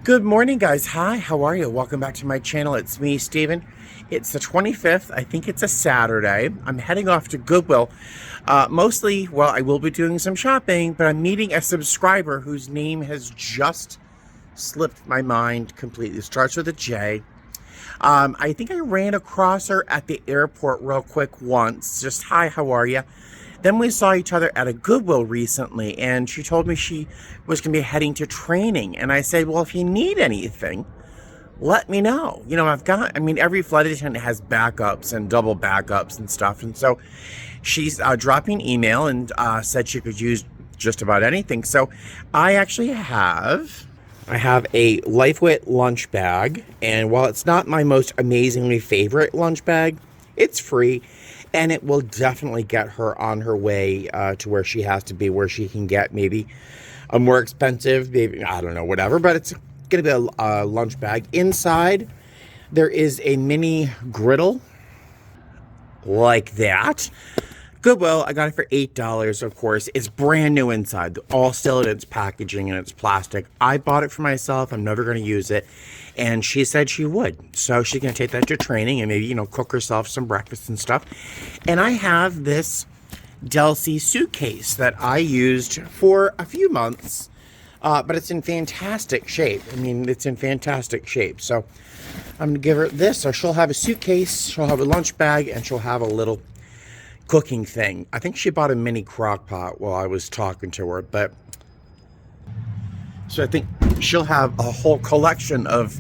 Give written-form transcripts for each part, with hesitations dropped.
Good morning, guys. Hi, how are you? Welcome back to my channel. It's me, Steven. It's the 25th. I think it's a Saturday. I'm heading off to Goodwill. Mostly, well, I will be doing some shopping, but I'm meeting a subscriber whose name has just slipped my mind completely. It starts with a J. I think I ran across her at the airport real quick once. Just, hi, how are you? Then we saw each other at a Goodwill recently, and she told me she was going to be heading to training. And I said, well, if you need anything, let me know. You know, every flight attendant has backups and double backups and stuff. And so she's dropping an email and said she could use just about anything. So I have a LifeWit lunch bag. And while it's not my most amazingly favorite lunch bag, it's free. And it will definitely get her on her way to where she has to be, where she can get maybe a more expensive, maybe, I don't know, whatever. But it's going to be a lunch bag. Inside, there is a mini griddle like that. Goodwill, I got it for $8, of course. It's brand new inside, all still in its packaging and its plastic. I bought it for myself. I'm never going to use it. And she said she would. So she's going to take that to training and maybe, cook herself some breakfast and stuff. And I have this Delsey suitcase that I used for a few months. But it's in fantastic shape. It's in fantastic shape. So I'm going to give her this. So she'll have a suitcase, she'll have a lunch bag, and she'll have a little cooking thing. I think she bought a mini crock pot while I was talking to her, so I think she'll have a whole collection of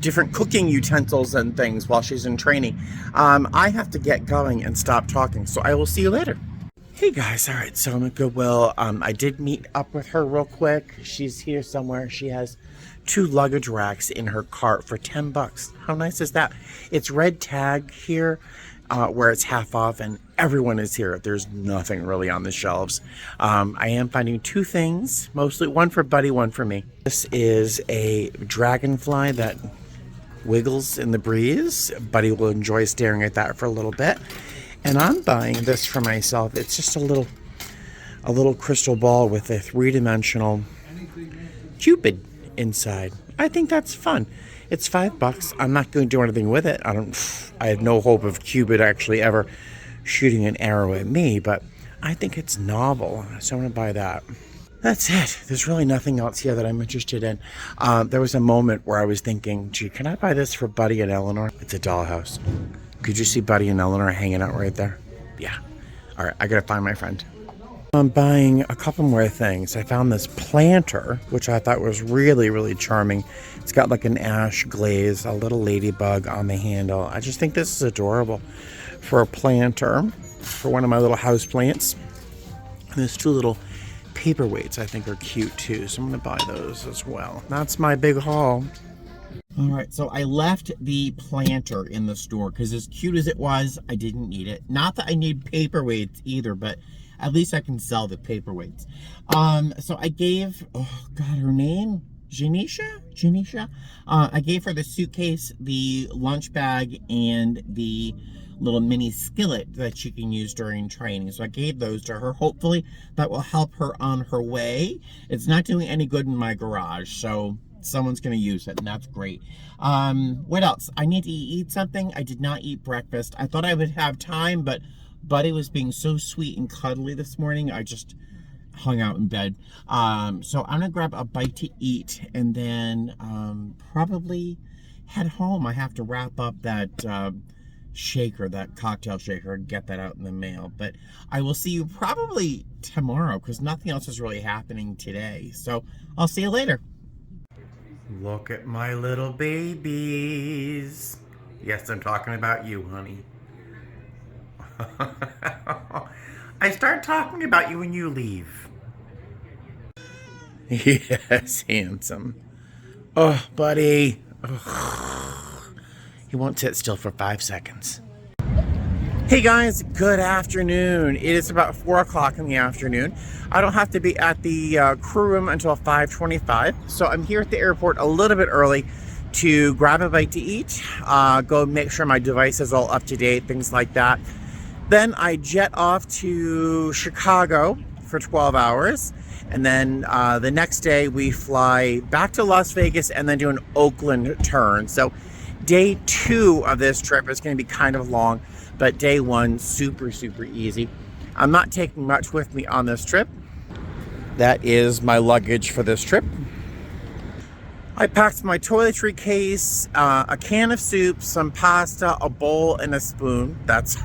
different cooking utensils and things while she's in training. I have to get going and stop talking, so I will see you later. Hey guys, all right, so I'm at Goodwill. I did meet up with her real quick. She's here somewhere. She has 2 luggage racks in her cart for $10. How nice is that? It's red tag here, where it's half off, and everyone is here. There's nothing really on the shelves. I am finding 2 things, mostly one for Buddy, one for me. This is a dragonfly that wiggles in the breeze. Buddy will enjoy staring at that for a little bit. And I'm buying this for myself. It's just a little crystal ball with a 3-dimensional Cupid inside. I think that's fun. It's $5. I'm not going to do anything with it. I have no hope of Cupid actually ever shooting an arrow at me, but I think it's novel, so I'm going to buy that. That's it. There's really nothing else here that I'm interested in. There was a moment where I was thinking, gee, can I buy this for Buddy and Eleanor? It's a dollhouse. Could you see Buddy and Eleanor hanging out right there? Yeah. All right, I got to find my friend. I'm buying a couple more things. I found this planter, which I thought was really, really charming. It's got like an ash glaze, a little ladybug on the handle. I just think this is adorable for a planter, for one of my little house plants. And there's 2 little paperweights I think are cute too, so I'm going to buy those as well. That's my big haul. All right, so I left the planter in the store because as cute as it was, I didn't need it. Not that I need paperweights either, but at least I can sell the paperweights. So I gave, oh God, her name? Janisha? I gave her the suitcase, the lunch bag, and the little mini skillet that she can use during training. So I gave those to her. Hopefully that will help her on her way. It's not doing any good in my garage, so someone's going to use it, and that's great. What else? I need to eat something. I did not eat breakfast. I thought I would have time, but Buddy was being so sweet and cuddly this morning. I just hung out in bed. So I'm going to grab a bite to eat and then probably head home. I have to wrap up that shaker, that cocktail shaker, and get that out in the mail. But I will see you probably tomorrow because nothing else is really happening today. So I'll see you later. Look at my little babies. Yes, I'm talking about you, honey. I start talking about you when you leave. Yes, handsome. Oh, Buddy. Oh. He won't sit still for 5 seconds. Hey guys, good afternoon. It is about 4 o'clock in the afternoon. I don't have to be at the crew room until 5:25, so I'm here at the airport a little bit early to grab a bite to eat, go make sure my device is all up to date, things like that. Then I jet off to Chicago for 12 hours. And then the next day we fly back to Las Vegas and then do an Oakland turn. So day 2 of this trip is going to be kind of long, but day 1, super, super easy. I'm not taking much with me on this trip. That is my luggage for this trip. I packed my toiletry case, a can of soup, some pasta, a bowl, and a spoon. That's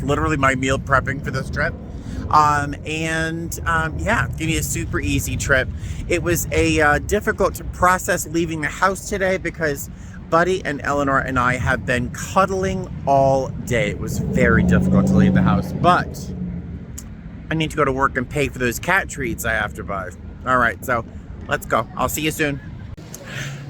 literally my meal prepping for this trip. Yeah, give me a super easy trip. It was a difficult to process leaving the house today because Buddy and Eleanor and I have been cuddling all day. It was very difficult to leave the house, but I need to go to work and pay for those cat treats I have to buy. All right, so let's go. I'll see you soon.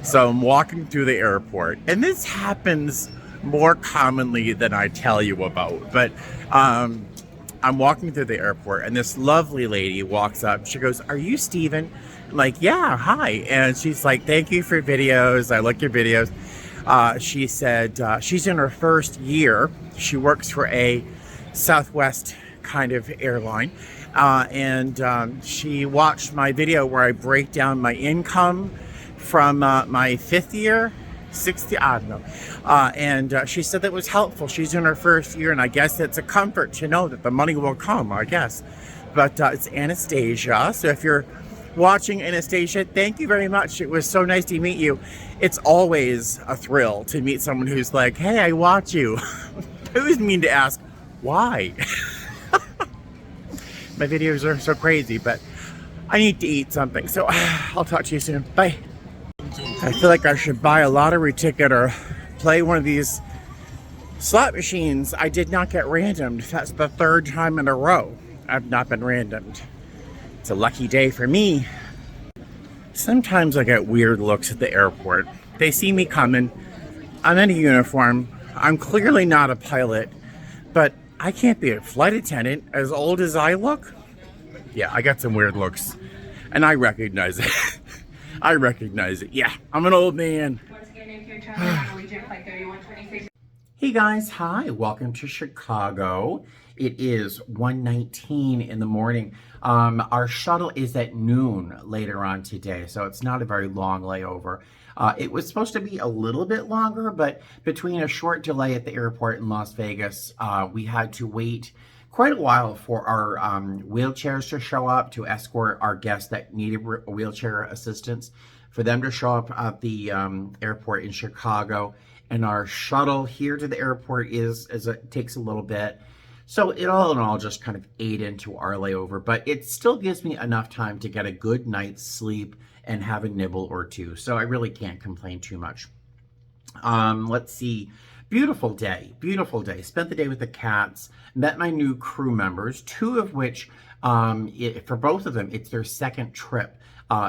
So I'm walking through the airport, and this happens more commonly than I tell you about, but I'm walking through the airport, and this lovely lady walks up. She goes, "Are you Steven?" I'm like, "Yeah, hi." And she's like, "Thank you for your videos. I like your videos." She said she's in her first year. She works for a Southwest kind of airline. She watched my video where I break down my income from my 5th year, 6th year, I don't know. She said that was helpful. She's in her first year, and I guess it's a comfort to know that the money will come, I guess. But it's Anastasia. So if you're watching, Anastasia, thank you very much. It was so nice to meet you. It's always a thrill to meet someone who's like, "Hey, I watch you." I always mean to ask, why? My videos are so crazy, but I need to eat something. So I'll talk to you soon. Bye. I feel like I should buy a lottery ticket or play one of these slot machines. I did not get randomed. That's the 3rd time in a row I've not been randomed. It's a lucky day for me. Sometimes I get weird looks at the airport. They see me coming. I'm in a uniform. I'm clearly not a pilot, but I can't be a flight attendant as old as I look. Yeah, I got some weird looks, and I recognize it. I recognize it. Yeah, I'm an old man. Hey guys, hi. Welcome to Chicago. It is 1:19 in the morning. Our shuttle is at noon later on today, so it's not a very long layover. It was supposed to be a little bit longer, but between a short delay at the airport in Las Vegas, we had to wait quite a while for our wheelchairs to show up to escort our guests that needed wheelchair assistance, for them to show up at the airport in Chicago. And our shuttle here to the airport takes a little bit. So it all in all just kind of ate into our layover, but it still gives me enough time to get a good night's sleep and have a nibble or two. So I really can't complain too much. Let's see. Beautiful day, beautiful day. Spent the day with the cats, met my new crew members, 2 of which, for both of them, it's their 2nd trip.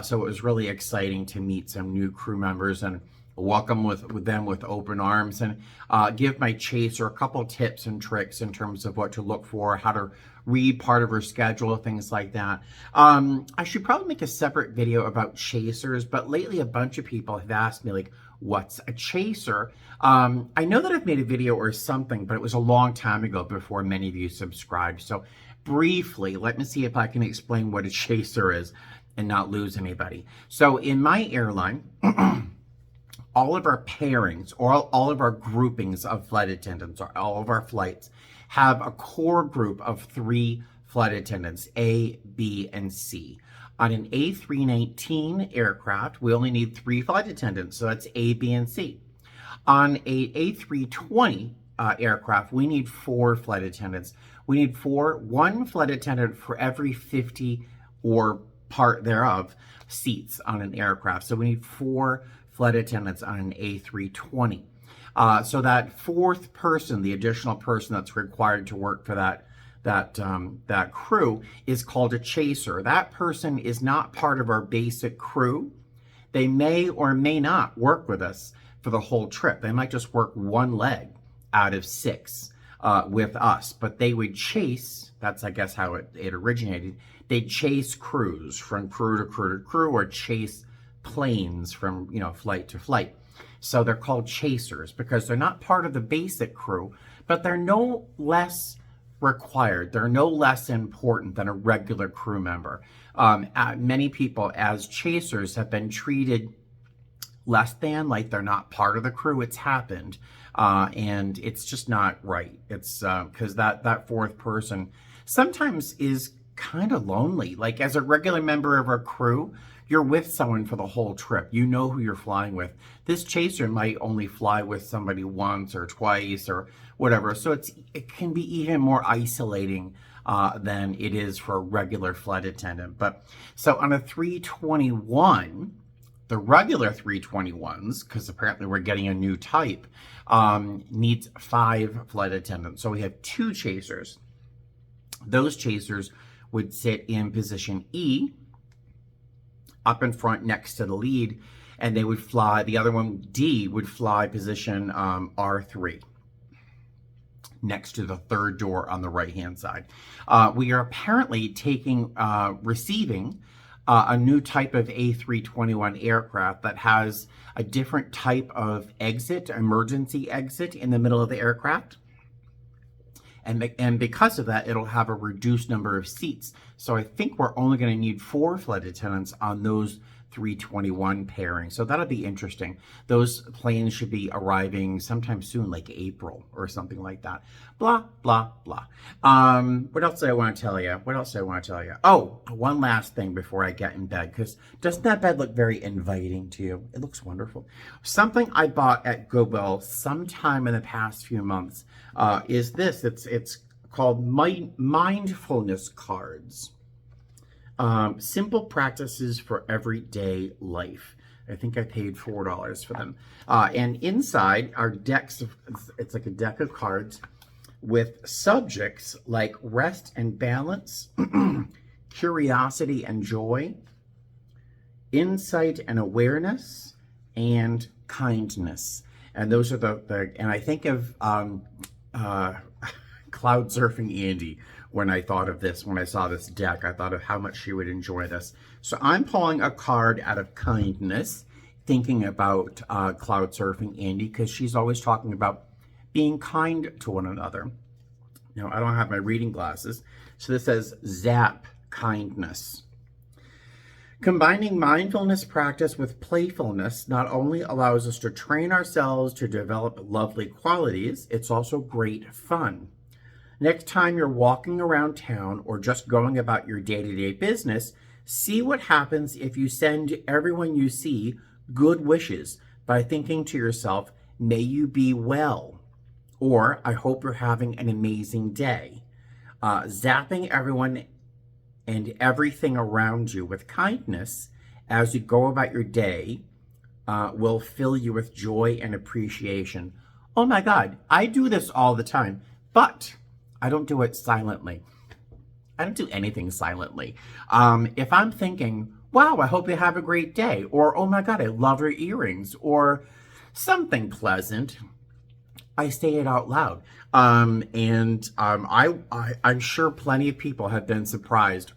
So it was really exciting to meet some new crew members and welcome with them with open arms, and give my chaser a couple tips and tricks in terms of what to look for, how to read part of her schedule, things like that. I should probably make a separate video about chasers, but lately a bunch of people have asked me, like, what's a chaser? I know that I've made a video or something, but it was a long time ago before many of you subscribed. So briefly, let me see if I can explain what a chaser is and not lose anybody. So in my airline, all of our pairings, or all of our groupings of flight attendants, or all of our flights, have a core group of 3 flight attendants, A, B, and C. On an A319 aircraft, we only need 3 flight attendants, so that's A, B, and C. On a A320 aircraft, we need 4 flight attendants. We need 1 flight attendant for every 50 or part thereof seats on an aircraft. So we need 4 flight attendants on an A320. So that 4th person, the additional person that's required to work for that crew, is called a chaser. That person is not part of our basic crew. They may or may not work with us for the whole trip. They might just work 1 leg out of 6 with us, but they would chase, that's I guess how it originated, they'd chase crews from crew to crew to crew, or chase planes from flight to flight. So they're called chasers because they're not part of the basic crew, but they're no less required. They're no less important than a regular crew member. Many people as chasers have been treated less than, like they're not part of the crew. It's happened, and it's just not right. It's because that fourth person sometimes is kind of lonely. Like as a regular member of a crew, you're with someone for the whole trip. You know who you're flying with. This chaser might only fly with somebody once or twice or whatever. So it can be even more isolating than it is for a regular flight attendant. But so on a 321, the regular 321s, because apparently we're getting a new type, needs 5 flight attendants. So we have 2 chasers. Those chasers would sit in position E, up in front next to the lead, and they would fly, the other one, D, would fly position R3, next to the third door on the right-hand side. We are apparently receiving a new type of A321 aircraft that has a different type of exit, emergency exit in the middle of the aircraft. And because of that, it'll have a reduced number of seats. So I think we're only going to need 4 flight attendants on those 321 pairings. So that'll be interesting. Those planes should be arriving sometime soon, like April or something like that. Blah, blah, blah. What else do I want to tell you? Oh, one last thing before I get in bed, because doesn't that bed look very inviting to you? It looks wonderful. Something I bought at Goodwill sometime in the past few months is this. It's called mindfulness cards. Simple practices for everyday life. I think I paid $4 for them. And inside are decks it's like a deck of cards with subjects like rest and balance, curiosity and joy, insight and awareness, and kindness. And those are and I think of Cloud Surfing Andy when I thought of this, when I saw this deck. I thought of how much she would enjoy this. So I'm pulling a card out of kindness, thinking about Cloud Surfing Andy, because she's always talking about being kind to one another. Now, I don't have my reading glasses, so this says Zap Kindness. Combining mindfulness practice with playfulness not only allows us to train ourselves to develop lovely qualities, it's also great fun. Next time you're walking around town or just going about your day-to-day business, see what happens if you send everyone you see good wishes by thinking to yourself, may you be well, or I hope you're having an amazing day. Zapping everyone and everything around you with kindness as you go about your day will fill you with joy and appreciation. Oh my God, I do this all the time, but I don't do it silently. I don't do anything silently. If I'm thinking, wow, I hope you have a great day, or oh my God, I love your earrings, or something pleasant, I say it out loud. I'm sure plenty of people have been surprised.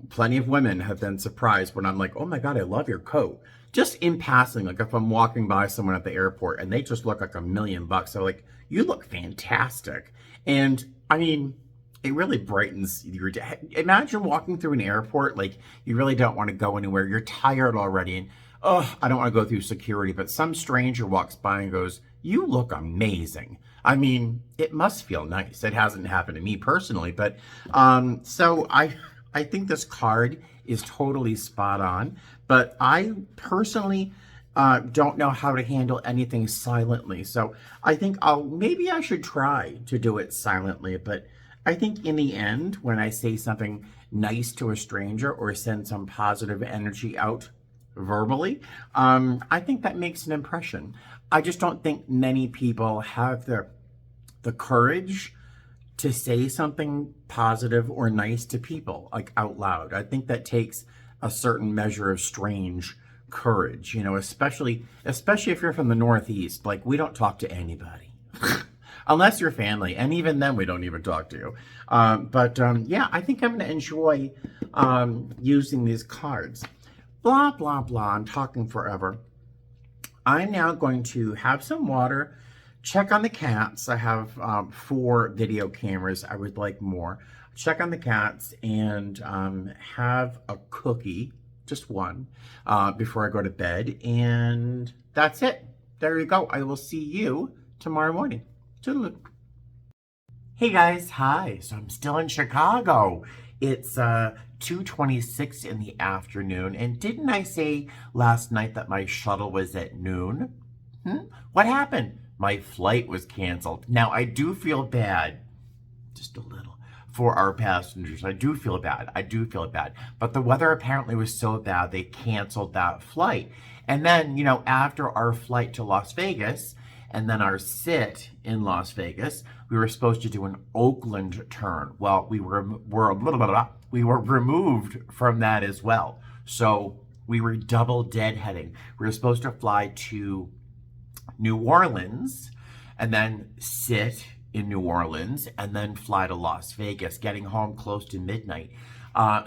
Plenty of women have been surprised when I'm like, oh my God, I love your coat. Just in passing, like if I'm walking by someone at the airport and they just look like $1 million, they're like, you look fantastic. And I mean, it really brightens your day. Imagine walking through an airport, like you really don't want to go anywhere. You're tired already. And oh, I don't want to go through security, but some stranger walks by and goes, you look amazing. I mean, it must feel nice. It hasn't happened to me personally, but so I think this card is totally spot on, but I personally don't know how to handle anything silently. So I think maybe I should try to do it silently, but I think in the end, when I say something nice to a stranger or send some positive energy out verbally, I think that makes an impression. I just don't think many people have the courage to say something positive or nice to people, like out loud. I think that takes a certain measure of strange courage, you know, especially if you're from the Northeast. Like, we don't talk to anybody unless you're family, and even then we don't even talk to you. Yeah, I think I'm going to enjoy using these cards. Blah, blah, blah. I'm talking forever. I'm now going to have some water, check on the cats. I have 4 video cameras. I would like more. Check on the cats and have a cookie, just one, before I go to bed. And that's it. There you go. I will see you tomorrow morning. Toodaloo. Hey guys, hi. So I'm still in Chicago. It's 2:26 in the afternoon. And didn't I say last night that my shuttle was at noon? What happened? My flight was canceled. Now, I do feel bad, just a little, for our passengers. I do feel bad. But the weather apparently was so bad, they canceled that flight. And then, you know, after our flight to Las Vegas, and then our sit in Las Vegas, we were supposed to do an Oakland turn. Well, we were removed from that as well. So we were double deadheading. We were supposed to fly to New Orleans and then sit in New Orleans and then fly to Las Vegas, getting home close to midnight.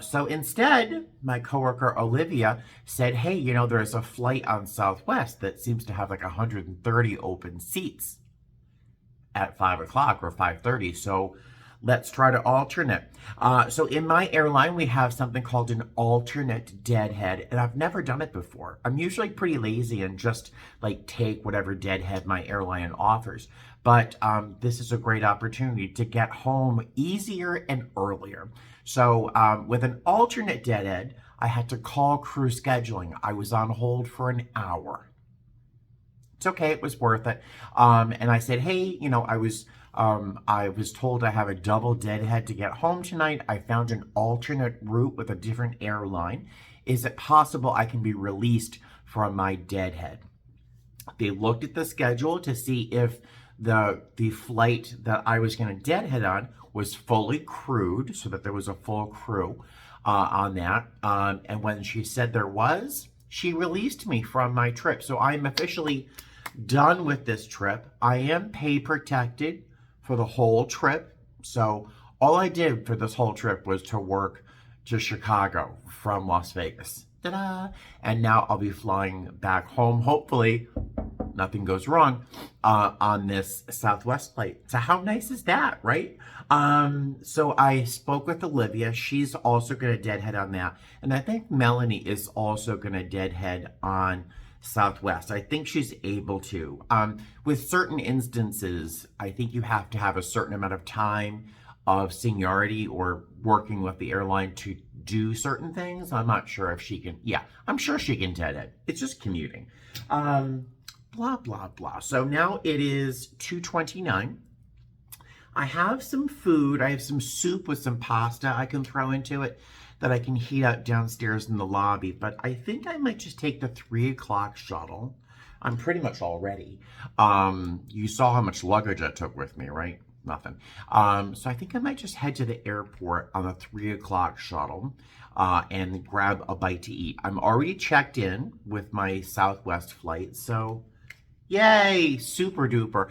So instead, my coworker Olivia said, hey, you know, there's a flight on Southwest that seems to have like 130 open seats at 5 o'clock or 5:30. So let's try to alternate. So in my airline, we have something called an alternate deadhead, and I've never done it before. I'm usually pretty lazy and just like take whatever deadhead my airline offers. But this is a great opportunity to get home easier and earlier. So with an alternate deadhead, I had to call crew scheduling. I was on hold for an hour. It's okay, it was worth it. And I said, hey, you know, I was told I have a double deadhead to get home tonight. I found an alternate route with a different airline. Is it possible I can be released from my deadhead? They looked at the schedule to see if the flight that I was going to deadhead on was fully crewed, so that there was a full crew on that. And when she said there was, she released me from my trip. So I'm officially done with this trip. I am pay protected for the whole trip. So all I did for this whole trip was to work to Chicago from Las Vegas. Ta-da! And now I'll be flying back home, hopefully, nothing goes wrong, on this Southwest flight. So how nice is that, right? So I spoke with Olivia. She's also going to deadhead on that. And I think Melanie is also going to deadhead on Southwest. I think she's able to. With certain instances, I think you have to have a certain amount of time of seniority or working with the airline to do certain things. I'm not sure if she can. Yeah, I'm sure she can deadhead. It's just commuting. Blah, blah, blah. So now it is 2:29. I have some food. I have some soup with some pasta I can throw into it that I can heat up downstairs in the lobby. But I think I might just take the 3 o'clock shuttle. I'm pretty much all ready. You saw how much luggage I took with me, right? Nothing. So I think I might just head to the airport on the 3 o'clock shuttle and grab a bite to eat. I'm already checked in with my Southwest flight, so yay, super duper.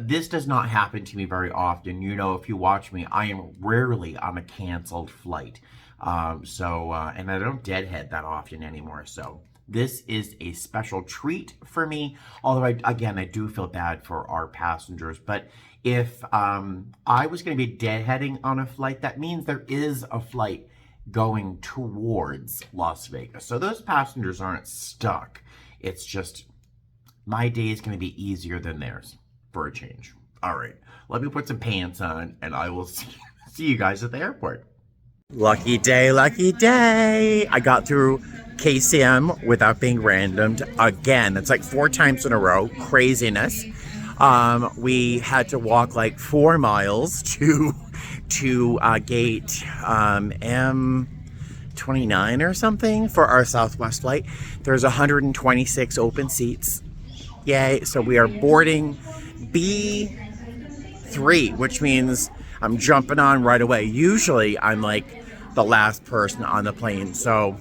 This does not happen to me very often. You know, if you watch me, I am rarely on a canceled flight. And I don't deadhead that often anymore. So this is a special treat for me. Although, I do feel bad for our passengers. But if I was going to be deadheading on a flight, that means there is a flight going towards Las Vegas. So those passengers aren't stuck. It's just my day is going to be easier than theirs for a change. All right, let me put some pants on and I will see you guys at the airport. Lucky day, lucky day. I got through KCM without being randomed again. It's like 4 times in a row. Craziness. We had to walk like 4 miles to gate M29 or something for our Southwest flight. There's 126 open seats. Yay. So we are boarding B3, which means I'm jumping on right away. Usually I'm like the last person on the plane. So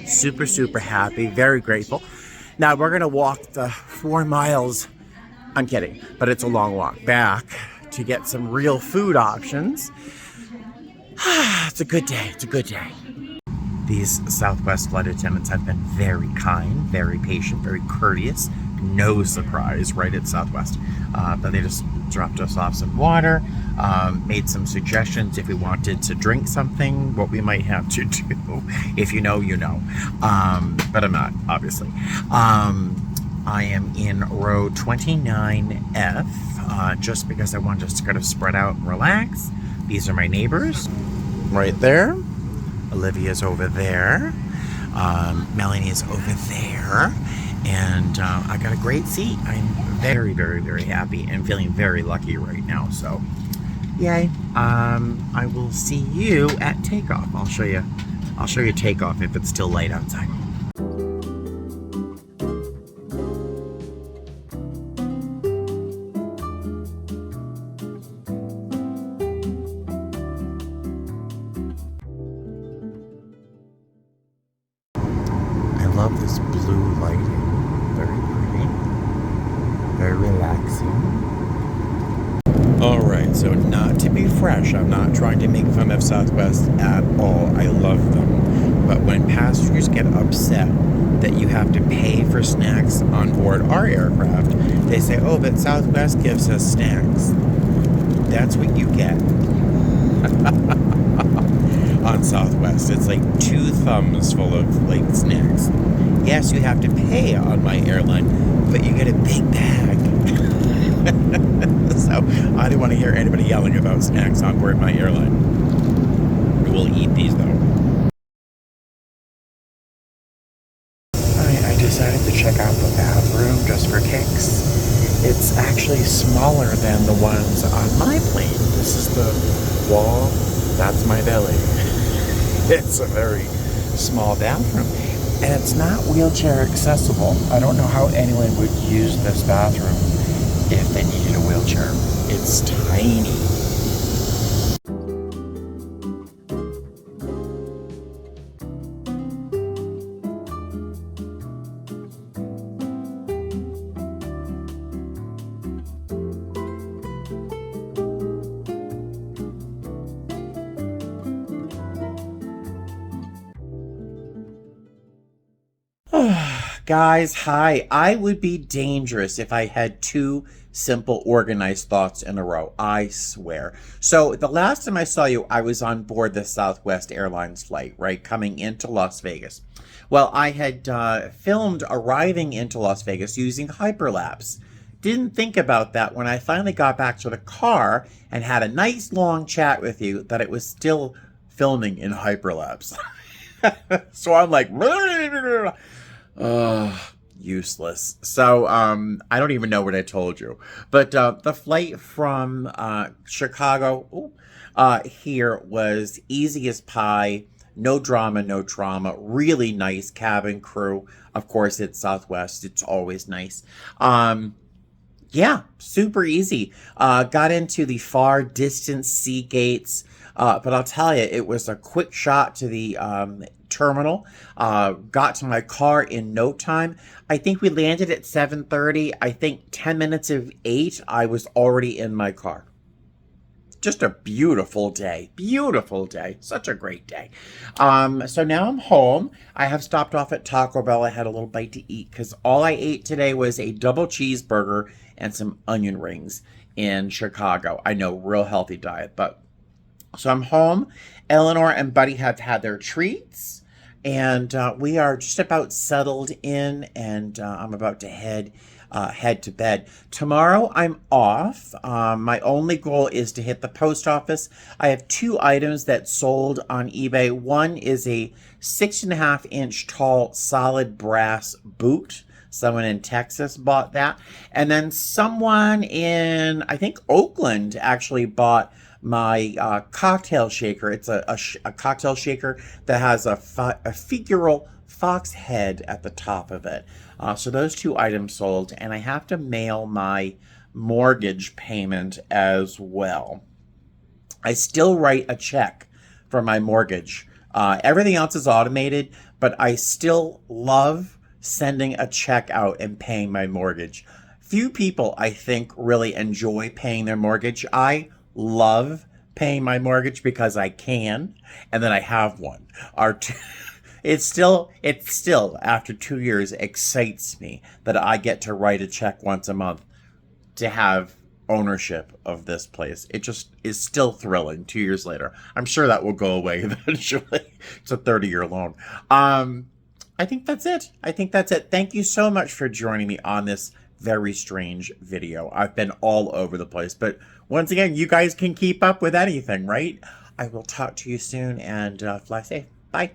super, super happy, very grateful. Now we're going to walk the 4 miles. I'm kidding, but it's a long walk back to get some real food options. It's a good day. It's a good day. These Southwest flight attendants have been very kind, very patient, very courteous, no surprise right at Southwest. But they just dropped us off some water, made some suggestions if we wanted to drink something, what we might have to do. If you know, you know. But I'm not, obviously. I am in row 29F, just because I wanted to kind of spread out and relax. These are my neighbors. Right there. Olivia's over there. Melanie is over there. And I got a great seat. I'm very, very, very happy and feeling very lucky right now. So, yay. I will see you at takeoff. I'll show you takeoff if it's still light outside. I love this blue lighting. Very pretty. Very relaxing. Alright, so not to be fresh, I'm not trying to make fun of Southwest at all. I love them. But when passengers get upset that you have to pay for snacks on board our aircraft, they say, oh, but Southwest gives us snacks. That's what you get. On Southwest, it's like 2 thumbs full of like snacks. Yes, you have to pay on my airline, but you get a big bag. So I don't want to hear anybody yelling about snacks on board my airline. We'll eat these though. I decided to check out the bathroom just for kicks. It's actually smaller than the ones on my plane. This is the wall. That's my belly. It's a very small bathroom. And it's not wheelchair accessible. I don't know how anyone would use this bathroom if they needed a wheelchair. It's tiny. Guys, hi. I would be dangerous if I had 2 simple organized thoughts in a row. I swear. So the last time I saw you, I was on board the Southwest Airlines flight, right? Coming into Las Vegas. Well, I had filmed arriving into Las Vegas using hyperlapse. Didn't think about that when I finally got back to the car and had a nice long chat with you that it was still filming in hyperlapse. So I'm like, useless. So I don't even know what I told you. But the flight from Chicago here was easy as pie. No drama, no trauma. Really nice cabin crew. Of course, it's Southwest. It's always nice. Yeah, super easy. Got into the far distant sea gates. But I'll tell you, it was a quick shot to the terminal. Got to my car in no time. I think we landed at 7:30. I think 10 minutes of 8, I was already in my car. Just a beautiful day. Beautiful day. Such a great day. So now I'm home. I have stopped off at Taco Bell. I had a little bite to eat because all I ate today was a double cheeseburger and some onion rings in Chicago. I know, real healthy diet, but so I'm home. Eleanor and Buddy have had their treats, and we are just about settled in, and I'm about to head to bed. Tomorrow I'm off. My only goal is to hit the post office. I have 2 items that sold on eBay. One is a 6.5-inch tall solid brass boot. Someone in Texas bought that. And then someone in, I think, Oakland actually bought my cocktail shaker. It's a cocktail shaker that has a figural fox head at the top of it. So those 2 items sold, and I have to mail my mortgage payment as well. I still write a check for my mortgage. Everything else is automated, but I still love sending a check out and paying my mortgage. Few people, I think, really enjoy paying their mortgage. I love paying my mortgage because I can, and then I have one. it still, after 2 years, excites me that I get to write a check once a month to have ownership of this place. It just is still thrilling 2 years later. I'm sure that will go away eventually. It's a 30-year loan. I think that's it. Thank you so much for joining me on this very strange video. I've been all over the place, but once again, you guys can keep up with anything, right? I will talk to you soon, and fly safe. Bye.